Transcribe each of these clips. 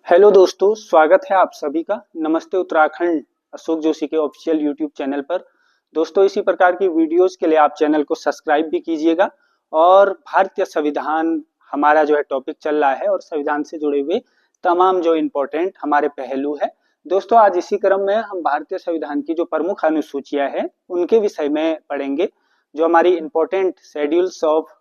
Hello दोस्तों, स्वागत है आप सभी का नमस्ते उत्तराखंड अशोक जोशी के ऑफिशियल यूट्यूब चैनल पर। दोस्तों, इसी प्रकार की वीडियोस के लिए आप चैनल को सब्सक्राइब भी कीजिएगा। और भारतीय संविधान हमारा जो है टॉपिक चल रहा है और संविधान से जुड़े हुए तमाम जो इम्पोर्टेंट हमारे पहलू है। दोस्तों, आज इसी क्रम में हम भारतीय संविधान की जो प्रमुख अनुसूचियां हैं उनके विषय में पढ़ेंगे, जो हमारी important schedules of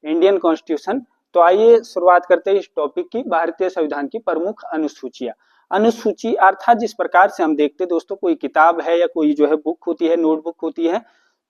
Indian constitution. तो आइए शुरुआत करते हैं इस टॉपिक की, भारतीय संविधान की प्रमुख अनुसूचियां। अनुसूची अर्थात जिस प्रकार से हम देखते हैं दोस्तों, कोई किताब है या कोई जो है बुक होती है, नोटबुक होती है,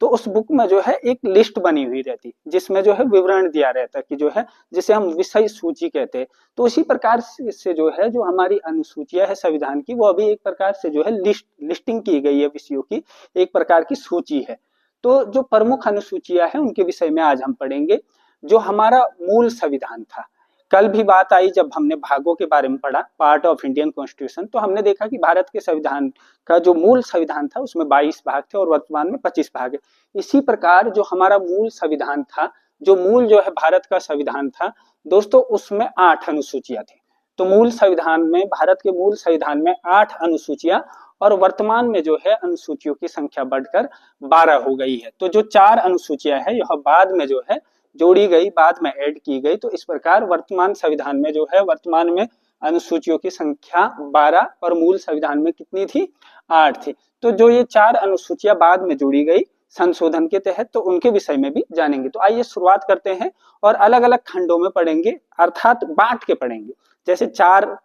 तो उस बुक में जो है एक लिस्ट बनी हुई रहती है जिसमें जो है विवरण दिया रहता है कि जो है जिसे हम विषय सूची कहते हैं। तो इसी प्रकार से जो है जो हमारी अनुसूचियां है संविधान की, वो अभी एक प्रकार से जो है लिस्टिंग की गई है विषयों की, एक प्रकार की सूची है। तो जो प्रमुख अनुसूचियां हैं उनके विषय में आज हम पढ़ेंगे। जो हमारा मूल संविधान था, कल भी बात आई जब हमने भागों के बारे में पढ़ा, पार्ट ऑफ इंडियन कॉन्स्टिट्यूशन, तो हमने देखा कि भारत के संविधान का जो मूल संविधान था उसमें 22 भाग थे और वर्तमान में 25 भाग है। इसी प्रकार जो हमारा मूल संविधान था, जो मूल जो है भारत का संविधान था दोस्तों, उसमें 8 अनुसूचियां थी। तो मूल संविधान में, भारत के मूल संविधान में 8 अनुसूचियां, और वर्तमान में जो है अनुसूचियों की संख्या बढ़कर 12 हो गई है। तो जो 4 अनुसूचियां है यह बाद में जो है जोड़ी गई, बाद में ऐड की गई। तो इस प्रकार वर्तमान संविधान में जो है वर्तमान में अनुसूचियों की संख्या 12 और मूल संविधान में कितनी थी? 8 थी। तो जो ये 4 अनुसूचियां बाद में जोड़ी गई संशोधन के तहत, तो उनके विषय में भी जानेंगे। तो आइए शुरुआत करते हैं और अलग अलग खंडों में पढ़ेंगे, अर्थात बांट के पढ़ेंगे। जैसे 4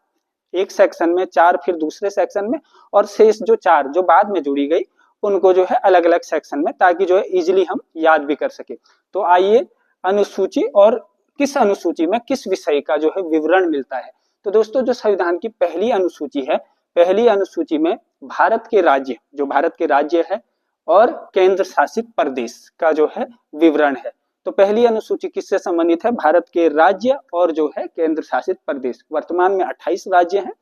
एक सेक्शन में, 4 फिर दूसरे सेक्शन में, और शेष जो 4 जो बाद में जुड़ी गई उनको जो है अलग अलग सेक्शन में, ताकि जो है इजिली हम याद भी कर सके। तो आइए अनुसूची और किस अनुसूची में किस विषय का जो है विवरण मिलता है। तो दोस्तों, जो संविधान की पहली अनुसूची है, पहली अनुसूची में भारत के राज्य, जो भारत के राज्य है और केंद्र शासित प्रदेश का जो है विवरण है। तो पहली अनुसूची किससे संबंधित है? भारत के राज्य और जो है केंद्र शासित प्रदेश। वर्तमान में 28 राज्य हैं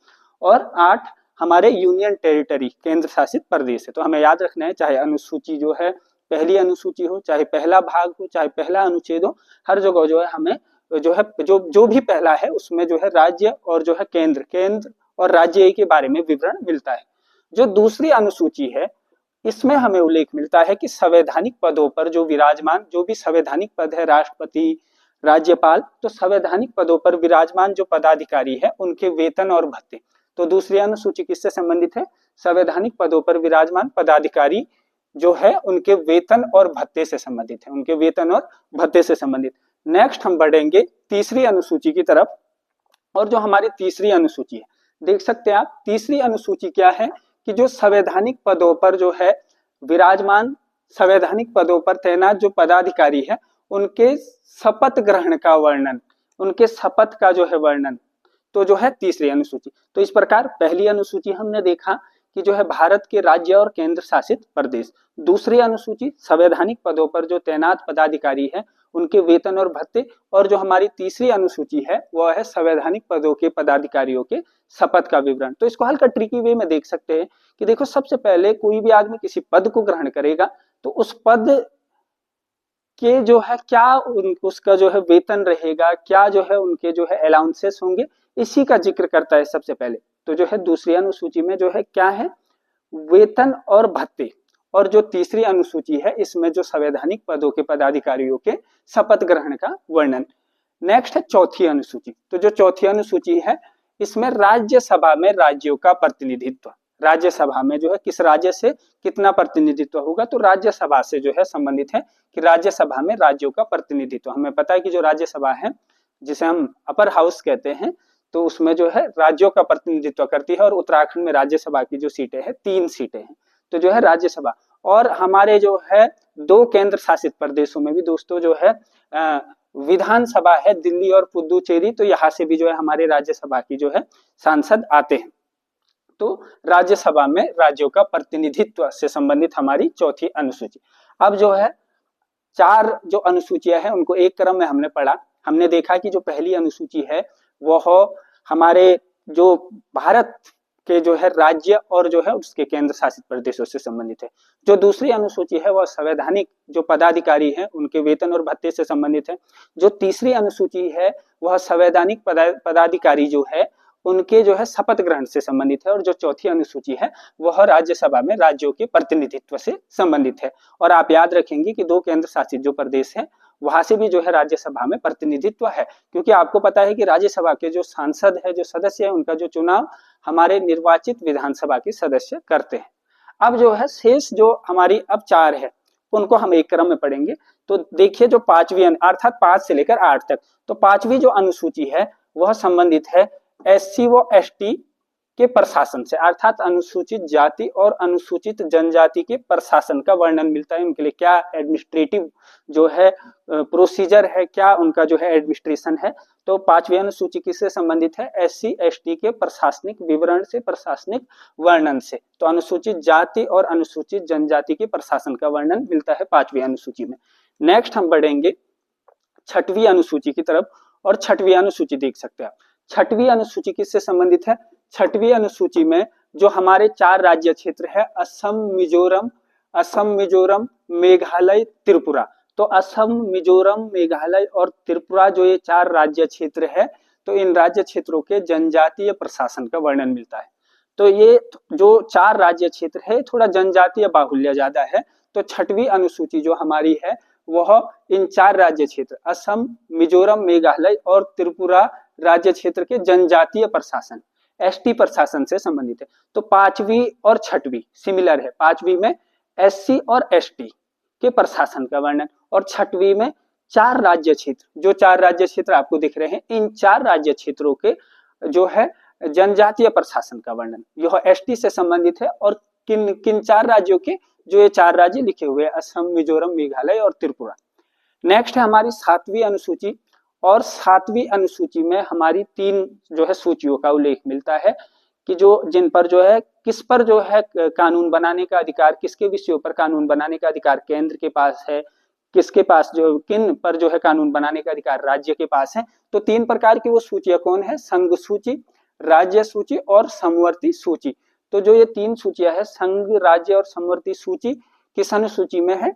और 8 हमारे यूनियन टेरिटरी, केंद्र शासित प्रदेश है। तो हमें याद रखना है, चाहे अनुसूची जो है पहली अनुसूची हो, चाहे पहला भाग हो, चाहे पहला अनुच्छेद हो, हर जगह जो है हमें जो है जो भी पहला है उसमें जो है राज्य और जो है केंद्र और राज्य के बारे में विवरण मिलता है। जो दूसरी अनुसूची है, इसमें हमें उल्लेख मिलता है कि संवैधानिक पदों पर जो विराजमान, जो भी संवैधानिक पद है, राष्ट्रपति, राज्यपाल, तो संवैधानिक पदों पर विराजमान जो पदाधिकारी है उनके वेतन और भत्ते। तो दूसरी अनुसूची किससे संबंधित है? संवैधानिक पदों पर विराजमान पदाधिकारी जो है उनके वेतन और भत्ते से संबंधित है, उनके वेतन और भत्ते से संबंधित। नेक्स्ट हम बढ़ेंगे तीसरी अनुसूची की तरफ। और जो हमारी तीसरी अनुसूची है, देख सकते हैं आप, तीसरी अनुसूची क्या है कि जो संवैधानिक पदों पर जो है विराजमान, संवैधानिक पदों पर तैनात जो पदाधिकारी है उनके शपथ ग्रहण का वर्णन, उनके शपथ का जो है वर्णन, तो जो है तीसरी अनुसूची। तो इस प्रकार पहली अनुसूची हमने देखा कि जो है भारत के राज्य और केंद्र शासित प्रदेश। दूसरी अनुसूची संवैधानिक पदों पर जो तैनात पदाधिकारी है उनके वेतन और भत्ते। और जो हमारी तीसरी अनुसूची है वह है संवैधानिक पदों के पदाधिकारियों के शपथ का विवरण। तो इसको हल्का ट्रिकी वे में देख सकते हैं कि देखो, सबसे पहले कोई भी आदमी किसी पद को ग्रहण करेगा तो उस पद के जो है क्या उसका जो है वेतन रहेगा, क्या जो है उनके जो है अलाउंसेस होंगे, इसी का जिक्र करता है सबसे पहले। तो जो है दूसरी अनुसूची में जो है क्या है? वेतन और भत्ते। और जो तीसरी अनुसूची है इसमें जो संवैधानिक पदों के पदाधिकारियों के शपथ ग्रहण का वर्णन। नेक्स्ट है चौथी अनुसूची। तो जो चौथी अनुसूची है इसमें राज्यसभा में राज्यों का प्रतिनिधित्व, राज्यसभा में जो है किस राज्य से कितना प्रतिनिधित्व होगा, तो राज्यसभा से जो है संबंधित है कि राज्यसभा में राज्यों का प्रतिनिधित्व। हमें पता है कि जो राज्यसभा है जिसे हम अपर हाउस कहते हैं, तो उसमें जो है राज्यों का प्रतिनिधित्व करती है। और उत्तराखंड में राज्यसभा की जो सीटें हैं 3 सीटें हैं, तो जो है राज्यसभा। और हमारे जो है 2 केंद्र शासित प्रदेशों में भी दोस्तों जो है विधानसभा है, दिल्ली और पुदुचेरी। तो यहाँ से भी जो है हमारे राज्यसभा की जो है सांसद आते हैं। तो राज्यसभा में राज्यों का प्रतिनिधित्व से संबंधित हमारी चौथी अनुसूची। अब जो है 4 जो अनुसूचियां हैं उनको एक क्रम में हमने पढ़ा। हमने देखा कि जो पहली अनुसूची है वह हमारे जो भारत के जो है राज्य और जो है उसके केंद्र शासित प्रदेशों से संबंधित है। जो दूसरी अनुसूची है वह संवैधानिक जो पदाधिकारी हैं उनके वेतन और भत्ते से संबंधित है। जो तीसरी अनुसूची है वह संवैधानिक पदाधिकारी जो है उनके जो है शपथ ग्रहण से संबंधित है। और जो चौथी अनुसूची है वह राज्यसभा में राज्यों के प्रतिनिधित्व से संबंधित है। और आप याद रखेंगे कि 2 केंद्र शासित जो प्रदेश है वहां से भी जो है राज्यसभा में प्रतिनिधित्व है, क्योंकि आपको पता है कि राज्यसभा के जो सांसद है, जो सदस्य है, उनका जो चुनाव हमारे निर्वाचित विधानसभा के सदस्य करते हैं। अब जो है शेष जो हमारी अब 4 है उनको हम एक क्रम में पढ़ेंगे। तो देखिए जो 5वीं अर्थात 5 से लेकर 8 तक, तो 5वीं जो अनुसूची है वह संबंधित है एससी व एसटी के प्रशासन से, अर्थात अनुसूचित जाति और अनुसूचित जनजाति के प्रशासन का वर्णन मिलता है। उनके लिए क्या एडमिनिस्ट्रेटिव जो है प्रोसीजर है, क्या उनका जो है एडमिनिस्ट्रेशन है। तो 5वीं अनुसूची किससे संबंधित है? एससी एसटी के प्रशासनिक विवरण से, प्रशासनिक वर्णन से। तो अनुसूचित जाति और अनुसूचित जनजाति के प्रशासन का वर्णन मिलता है 5वीं अनुसूची में। नेक्स्ट हम बढ़ेंगे 6वीं अनुसूची की तरफ, और 6वीं अनुसूची देख सकते हैं आप। 6वीं अनुसूची किससे संबंधित है? 6वीं अनुसूची में जो हमारे 4 राज्य क्षेत्र है, असम, मिजोरम, मेघालय, त्रिपुरा। तो असम, मिजोरम, मेघालय और त्रिपुरा जो ये 4 राज्य क्षेत्र है, तो इन राज्य क्षेत्रों के जनजातीय प्रशासन का वर्णन मिलता है। तो ये जो 4 राज्य क्षेत्र है थोड़ा जनजातीय बाहुल्य ज्यादा है। तो 6वीं अनुसूची जो हमारी है वह इन 4 राज्य क्षेत्र असम, मिजोरम, मेघालय और त्रिपुरा राज्य क्षेत्र के जनजातीय प्रशासन, एसटी प्रशासन से संबंधित है। तो 5वीं और 6वीं सिमिलर है। 5वीं में एससी और एसटी के प्रशासन का वर्णन, और 6वीं में 4 राज्य क्षेत्र, जो 4 राज्य क्षेत्र आपको दिख रहे हैं, इन 4 राज्य क्षेत्रों के जो है जनजातीय प्रशासन का वर्णन, यह एसटी से संबंधित है। और किन किन 4 राज्यों के? जो ये 4 राज्य लिखे हुए हैं, असम, मिजोरम, मेघालय और त्रिपुरा। नेक्स्ट है हमारी 7वीं अनुसूची, और 7वीं अनुसूची में हमारी 3 जो है सूचियों का उल्लेख मिलता है कि जो जिन पर जो है किस पर जो है कानून बनाने का अधिकार, किसके विषयों पर कानून बनाने का अधिकार केंद्र के पास है, किसके पास जो किन पर जो है कानून बनाने का अधिकार राज्य के पास है। तो 3 प्रकार की वो सूचियां कौन है? संघ सूची, राज्य सूची और समवर्ती सूची। तो जो ये 3 सूचियां है, संघ, राज्य और समवर्ती सूची, किस अनुसूची में है?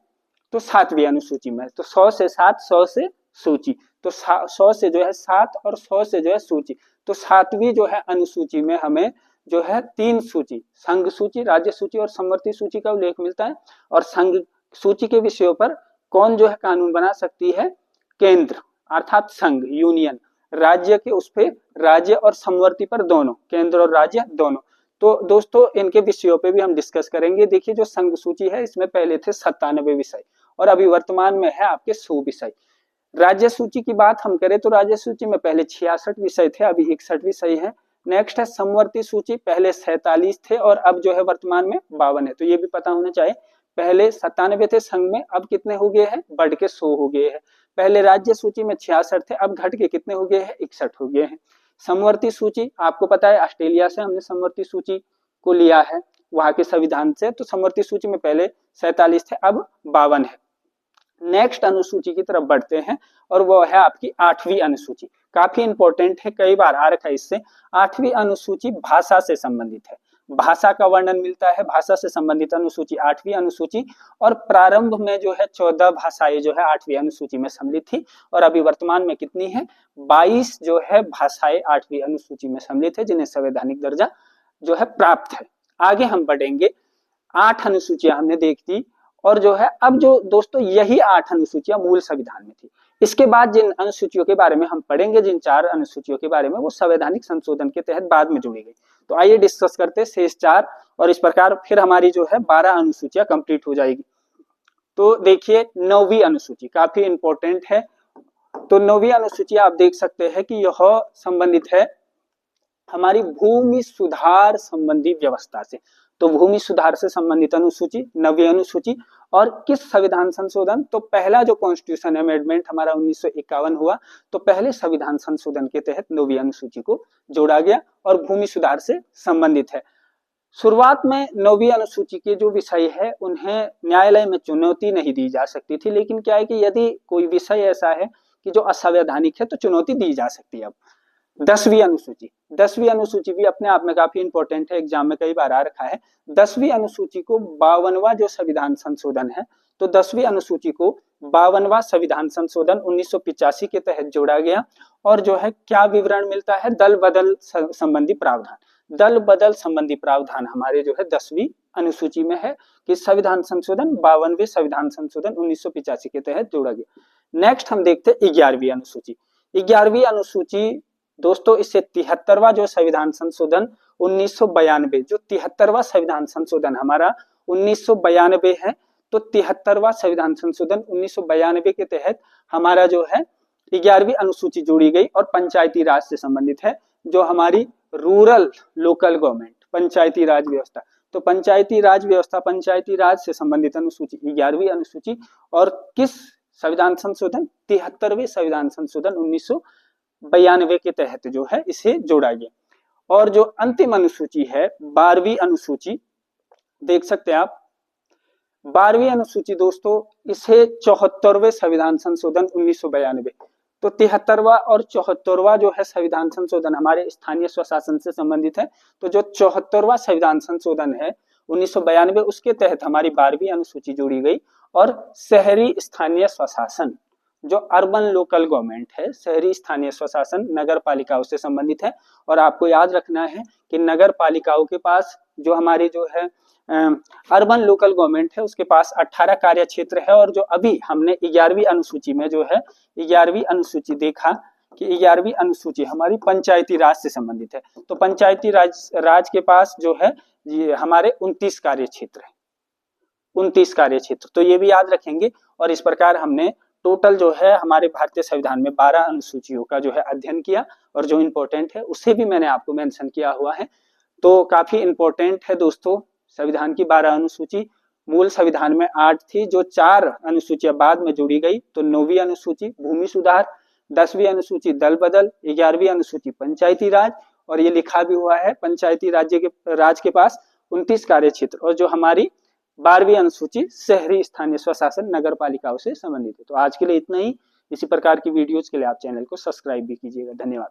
तो 7वीं अनुसूची में। तो 100 से 7, 100 से सूची, तो 100 से जो है 7 और 100 से जो है सूची। तो 7वीं जो है अनुसूची में हमें जो है 3 सूची, संघ सूची, राज्य सूची और समवर्ती सूची का उल्लेख मिलता है। और संघ सूची के विषयों पर कौन जो है कानून बना सकती है? केंद्र अर्थात संघ, यूनियन। राज्य के उस पे राज्य और समवर्ती पर दोनों, केंद्र और राज्य दोनों। तो दोस्तों इनके विषयों पे भी हम डिस्कस करेंगे। देखिए जो संघ सूची है इसमें पहले थे 97 विषय और अभी वर्तमान में है आपके 100 विषय। राज्य सूची की बात हम करें तो राज्य सूची में पहले 66 विषय थे, अभी 61 विषय है। नेक्स्ट है समवर्ती सूची, पहले 47 थे और अब जो है वर्तमान में 52 है। तो ये भी पता होना चाहिए, पहले 97 थे संघ में, अब कितने हो गए हैं? बढ़ के 100 हो गए हैं। पहले राज्य सूची में 66 थे, अब घट के कितने हो गए हैं? 61 हो गए हैं। समवर्ती सूची आपको पता है ऑस्ट्रेलिया से हमने समवर्ती सूची को लिया है, वहां के संविधान से। तो समवर्ती सूची में पहले 47 थे, अब 52 है। नेक्स्ट अनुसूची की तरफ बढ़ते हैं और वो है आपकी 8वीं अनुसूची। काफी इंपॉर्टेंट है, कई बार आ रखा है इससे। 8वीं अनुसूची भाषा से संबंधित है, भाषा का वर्णन मिलता है। भाषा से संबंधित अनुसूची 8वीं अनुसूची, और प्रारंभ में जो है 14 भाषाएं जो है 8वीं अनुसूची में सम्मिलित थी और अभी वर्तमान में कितनी है? 22 जो है भाषाएं 8वीं अनुसूची में सम्मिलित है, जिन्हें संवैधानिक दर्जा जो है प्राप्त है। आगे हम बढ़ेंगे, 8 अनुसूचियां हमने देख दी, और जो है अब जो दोस्तों यही 8 अनुसूचियां मूल संविधान में थी। इसके बाद जिन अनुसूचियों के बारे में हम पढ़ेंगे, जिन 4 अनुसूचियों के बारे में, वो संवैधानिक संशोधन के तहत बाद में जोड़ी गई। तो आइए डिस्कस करते हैं शेष 4, और इस प्रकार फिर हमारी जो है 12 अनुसूचियां कंप्लीट हो जाएगी। तो देखिए 9वीं अनुसूची काफी इंपॉर्टेंट है। तो 9वीं अनुसूची आप देख सकते हैं कि यह संबंधित है हमारी भूमि सुधार संबंधी व्यवस्था से। तो भूमि सुधार से संबंधित अनुसूची 9वीं अनुसूची। और किस संविधान संशोधन? तो पहला जो कॉन्स्टिट्यूशन अमेंडमेंट हमारा 1951 हुआ, तो पहले संविधान संशोधन के तहत 9वीं अनुसूची को जोड़ा गया और भूमि सुधार से संबंधित है। शुरुआत में 9वीं अनुसूची के जो विषय है उन्हें न्यायालय में चुनौती नहीं दी जा सकती थी, लेकिन क्या है कि यदि कोई विषय ऐसा है कि जो असंवैधानिक है तो चुनौती दी जा सकती है। अब 10वीं अनुसूची, 10वीं अनुसूची भी अपने आप में काफी इंपॉर्टेंट है, एग्जाम में कई बार आ रखा है। 10वीं अनुसूची को 52वां जो संविधान संशोधन है, तो 10वीं अनुसूची को 52वां संविधान संशोधन 1985 के तहत जोड़ा गया। और जो है क्या विवरण मिलता है, दल बदल संबंधी प्रावधान। दल बदल संबंधी प्रावधान हमारे जो है 10वीं अनुसूची में है कि संविधान संशोधन 52वें संविधान संशोधन 1985 के तहत जोड़ा गया। नेक्स्ट हम देखते हैं 11वीं अनुसूची। 11वीं अनुसूची दोस्तों, इससे 73वां जो संविधान संशोधन 1992, जो 73वां संविधान संशोधन हमारा 1992 है, तो 73वां संविधान संशोधन 1992 के तहत हमारा जो है 11वीं अनुसूची जोड़ी गई और पंचायती राज से संबंधित है, जो हमारी रूरल लोकल गवर्नमेंट पंचायती राज व्यवस्था। तो पंचायती राज व्यवस्था, पंचायती राज से संबंधित अनुसूची 11वीं अनुसूची। और किस संविधान संशोधन, 73वें संविधान संशोधन 1992 के तहत जो है इसे जोड़ा गया। और जो अंतिम अनुसूची है 12वीं अनुसूची, देख सकते हैं आप 12वीं अनुसूची दोस्तों, इसे 74वें संविधान संशोधन 1992, तो 73वां और 74वां जो है संविधान संशोधन हमारे स्थानीय स्वशासन से संबंधित है। तो जो 74वां संविधान संशोधन है 1992, उसके तहत हमारी 12वीं अनुसूची जोड़ी गई। और शहरी स्थानीय स्वशासन, जो अर्बन लोकल गवर्नमेंट है, शहरी स्थानीय स्वशासन नगर पालिकाओं से संबंधित है। और आपको याद रखना है कि नगर पालिकाओं के पास जो हमारी जो है अर्बन लोकल गवर्नमेंट है, उसके पास 18 कार्य क्षेत्र है। और जो अभी हमने 11वीं अनुसूची में जो है 11वीं अनुसूची देखा कि 11वीं अनुसूची हमारी पंचायती राज से संबंधित है। तो पंचायती राज के पास जो है ये हमारे 29 कार्य क्षेत्र है, 29 कार्य क्षेत्र, तो ये भी याद रखेंगे। और इस प्रकार हमने टोटल जो है हमारे भारतीय संविधान में 12 अनुसूचियों का जो है अध्ययन किया। और जो इम्पोर्टेंट है उसे भी मैंने आपको मेंशन किया हुआ है। तो काफी इंपॉर्टेंट है दोस्तों संविधान की 12 अनुसूची। मूल संविधान में 8 थी, जो 4 अनुसूचियां बाद में जोड़ी गई। तो 9वीं अनुसूची भूमि सुधार, 10वीं अनुसूची दल बदल, 11वीं अनुसूची पंचायती राज। और ये लिखा भी हुआ है पंचायती राज के पास 29 कार्य क्षेत्र। और जो हमारी 12वीं अनुसूची शहरी स्थानीय स्वशासन नगर पालिकाओं से संबंधित है। तो आज के लिए इतना ही। इसी प्रकार की वीडियोज के लिए आप चैनल को सब्सक्राइब भी कीजिएगा। धन्यवाद।